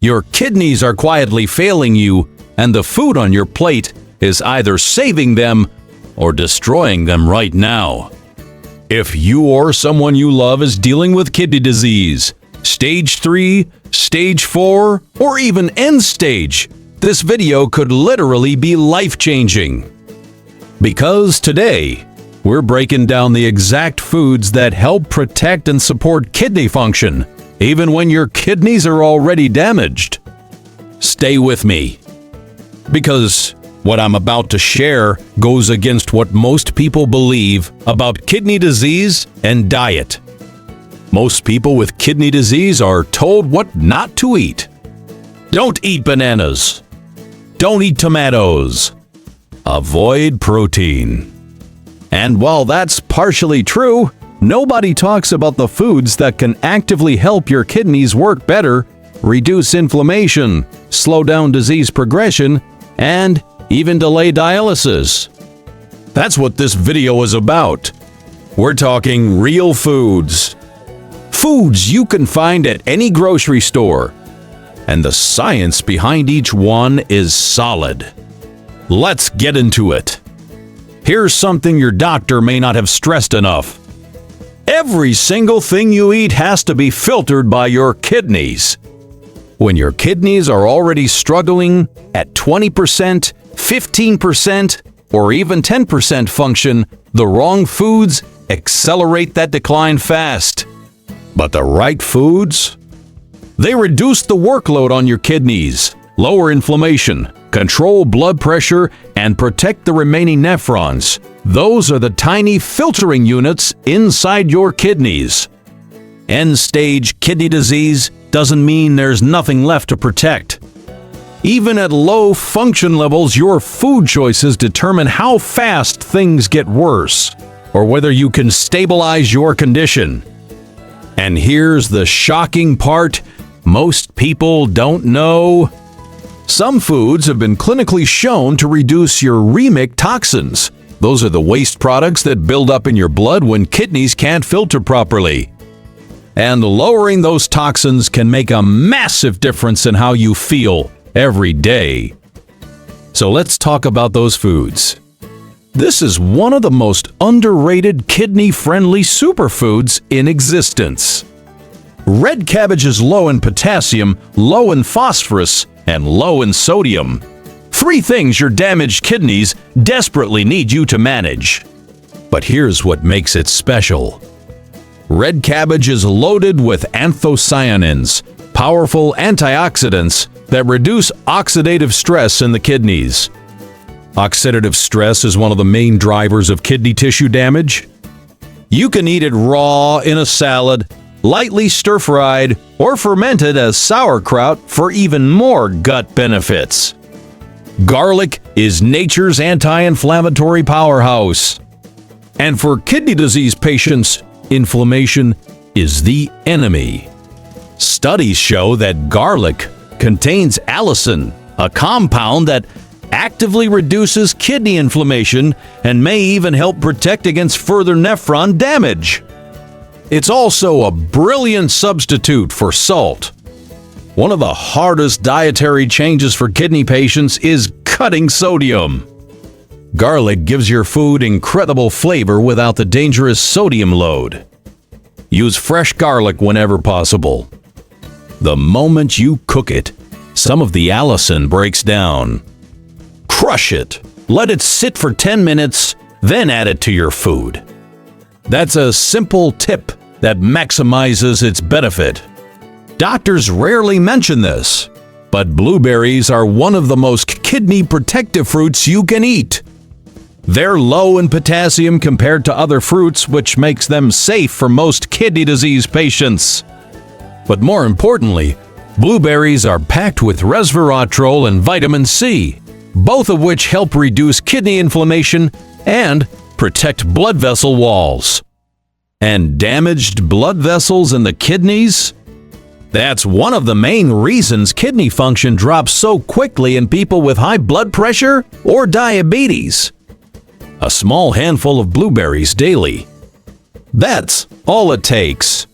Your kidneys are quietly failing you, and the food on your plate is either saving them or destroying them right now. If you or someone you love is dealing with kidney disease, stage 3, stage 4, or even end stage, this video could literally be life-changing. Because today, we're breaking down the exact foods that help protect and support kidney function, even when your kidneys are already damaged. Stay with me, because what I'm about to share goes against what most people believe about kidney disease and diet. Most people with kidney disease are told what not to eat. Don't eat bananas. Don't eat tomatoes. Avoid protein. And while that's partially true, nobody talks about the foods that can actively help your kidneys work better, reduce inflammation, slow down disease progression, and even delay dialysis. That's what this video is about. We're talking real foods. Foods you can find at any grocery store. And the science behind each one is solid. Let's get into it. Here's something your doctor may not have stressed enough. Every single thing you eat has to be filtered by your kidneys. When your kidneys are already struggling at 20%, 15%, or even 10% function, the wrong foods accelerate that decline fast. But the right foods? They reduce the workload on your kidneys, lower inflammation, control blood pressure, and protect the remaining nephrons. Those are the tiny filtering units inside your kidneys. End-stage kidney disease doesn't mean there's nothing left to protect. Even at low function levels, your food choices determine how fast things get worse, or whether you can stabilize your condition. And here's the shocking part most people don't know. Some foods have been clinically shown to reduce uremic toxins. Those are the waste products that build up in your blood when kidneys can't filter properly. And lowering those toxins can make a massive difference in how you feel every day. So let's talk about those foods. This is one of the most underrated kidney-friendly superfoods in existence. Red cabbage is low in potassium, low in phosphorus, and low in sodium. 3 things your damaged kidneys desperately need you to manage. But here's what makes it special. Red cabbage is loaded with anthocyanins, powerful antioxidants that reduce oxidative stress in the kidneys. Oxidative stress is one of the main drivers of kidney tissue damage. You can eat it raw in a salad, lightly stir-fried, or fermented as sauerkraut for even more gut benefits. Garlic is nature's anti-inflammatory powerhouse. And for kidney disease patients, inflammation is the enemy. Studies show that garlic contains allicin, a compound that actively reduces kidney inflammation and may even help protect against further nephron damage. It's also a brilliant substitute for salt. One of the hardest dietary changes for kidney patients is cutting sodium. Garlic gives your food incredible flavor without the dangerous sodium load. Use fresh garlic whenever possible. The moment you cook it, some of the allicin breaks down. Crush it. Let it sit for 10 minutes, then add it to your food. That's a simple tip that maximizes its benefit. Doctors rarely mention this, but blueberries are one of the most kidney protective fruits you can eat. They're low in potassium compared to other fruits, which makes them safe for most kidney disease patients. But more importantly, blueberries are packed with resveratrol and vitamin C, both of which help reduce kidney inflammation and protect blood vessel walls. And damaged blood vessels in the kidneys? That's one of the main reasons kidney function drops so quickly in people with high blood pressure or diabetes. A small handful of blueberries daily. That's all it takes.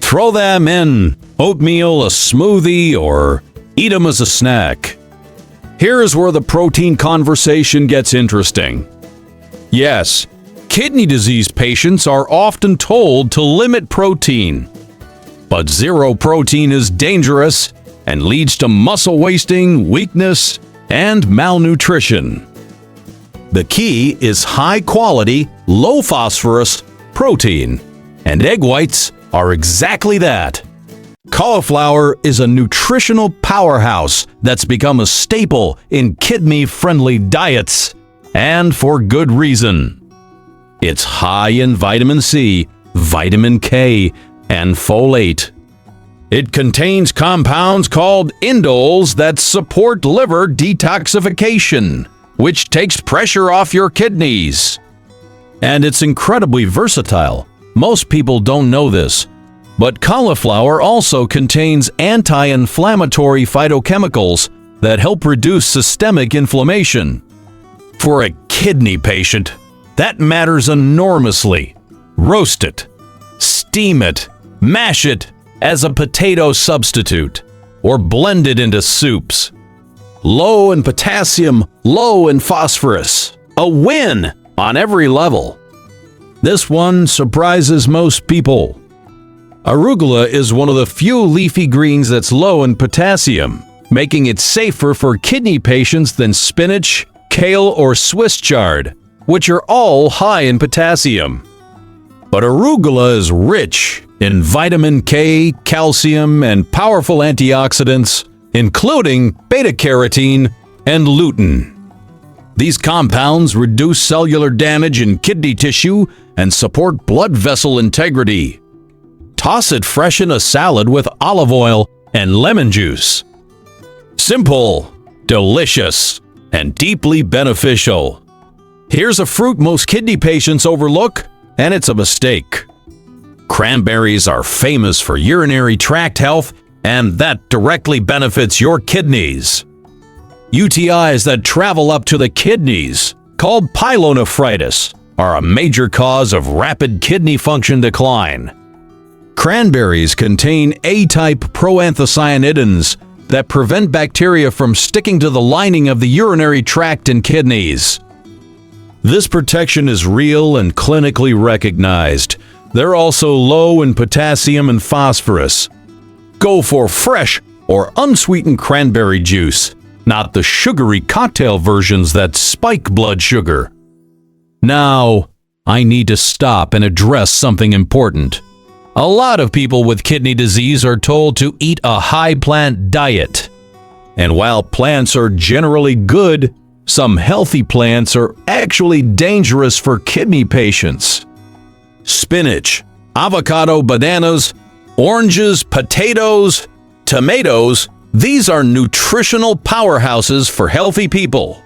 Throw them in oatmeal, a smoothie, or eat them as a snack. Here's where the protein conversation gets interesting. Yes, kidney disease patients are often told to limit protein. But zero protein is dangerous and leads to muscle wasting, weakness, and malnutrition. The key is high-quality, low-phosphorus protein, and egg whites are exactly that. Cauliflower is a nutritional powerhouse that's become a staple in kidney-friendly diets, and for good reason. It's high in vitamin C, vitamin K, and folate. It contains compounds called indoles that support liver detoxification, which takes pressure off your kidneys. And it's incredibly versatile. Most people don't know this, but cauliflower also contains anti-inflammatory phytochemicals that help reduce systemic inflammation. For a kidney patient, that matters enormously. Roast it, steam it, mash it as a potato substitute, or blend it into soups. Low in potassium, low in phosphorus. A win on every level. This one surprises most people. Arugula is one of the few leafy greens that's low in potassium, making it safer for kidney patients than spinach, kale, or Swiss chard, which are all high in potassium. But arugula is rich in vitamin K, calcium, and powerful antioxidants, including beta-carotene and lutein. These compounds reduce cellular damage in kidney tissue and support blood vessel integrity. Toss it fresh in a salad with olive oil and lemon juice. Simple, delicious, and deeply beneficial. Here's a fruit most kidney patients overlook, and it's a mistake. Cranberries are famous for urinary tract health, and that directly benefits your kidneys. UTIs that travel up to the kidneys, called pyelonephritis, are a major cause of rapid kidney function decline. Cranberries contain A-type proanthocyanidins that prevent bacteria from sticking to the lining of the urinary tract and kidneys. This protection is real and clinically recognized. They're also low in potassium and phosphorus. Go for fresh or unsweetened cranberry juice, not the sugary cocktail versions that spike blood sugar. Now, I need to stop and address something important. A lot of people with kidney disease are told to eat a high-plant diet. And while plants are generally good, some healthy plants are actually dangerous for kidney patients. Spinach, avocado, bananas, oranges, potatoes, tomatoes, these are nutritional powerhouses for healthy people.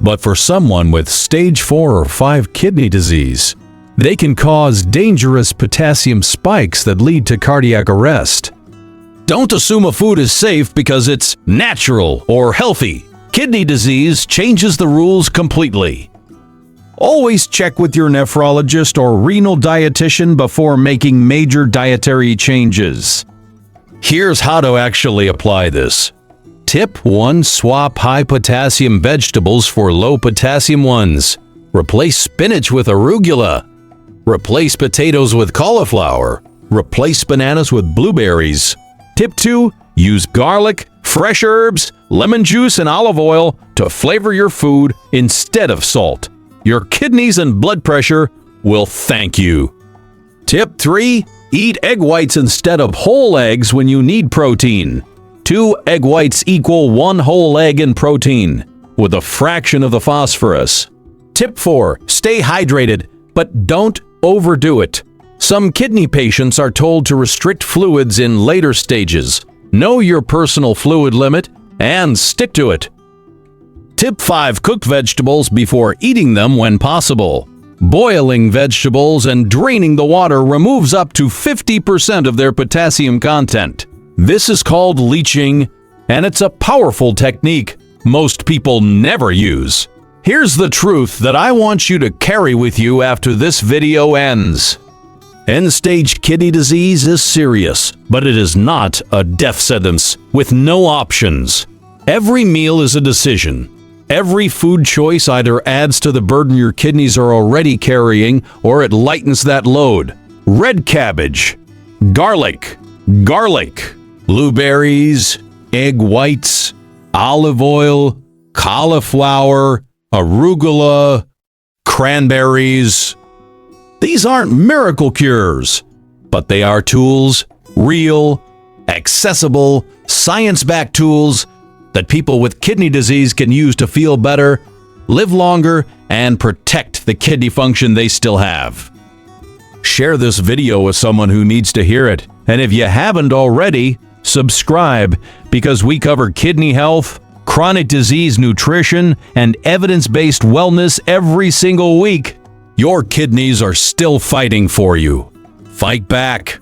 But for someone with stage 4 or 5 kidney disease, they can cause dangerous potassium spikes that lead to cardiac arrest. Don't assume a food is safe because it's natural or healthy. Kidney disease changes the rules completely. Always check with your nephrologist or renal dietitian before making major dietary changes. Here's how to actually apply this. Tip 1. Swap high potassium vegetables for low potassium ones. Replace spinach with arugula. Replace potatoes with cauliflower. Replace bananas with blueberries. Tip 2. Use garlic, fresh herbs, lemon juice, and olive oil to flavor your food instead of salt. Your kidneys and blood pressure will thank you. Tip 3. Eat egg whites instead of whole eggs when you need protein. 2 egg whites equal 1 whole egg in protein, with a fraction of the phosphorus. Tip 4. Stay hydrated, but don't overdo it. Some kidney patients are told to restrict fluids in later stages. Know your personal fluid limit and stick to it. Tip 5. Cook vegetables before eating them when possible. Boiling vegetables and draining the water removes up to 50% of their potassium content. This is called leaching, and it's a powerful technique most people never use. Here's the truth that I want you to carry with you after this video ends. End-stage kidney disease is serious, but it is not a death sentence with no options. Every meal is a decision. Every food choice either adds to the burden your kidneys are already carrying or it lightens that load. Red cabbage, garlic, blueberries, egg whites, olive oil, cauliflower, arugula, cranberries. These aren't miracle cures, but they are tools, real, accessible, science-backed tools that people with kidney disease can use to feel better, live longer, and protect the kidney function they still have. Share this video with someone who needs to hear it, and if you haven't already, subscribe, because we cover kidney health, chronic disease nutrition, and evidence-based wellness every single week. Your kidneys are still fighting for you. Fight back.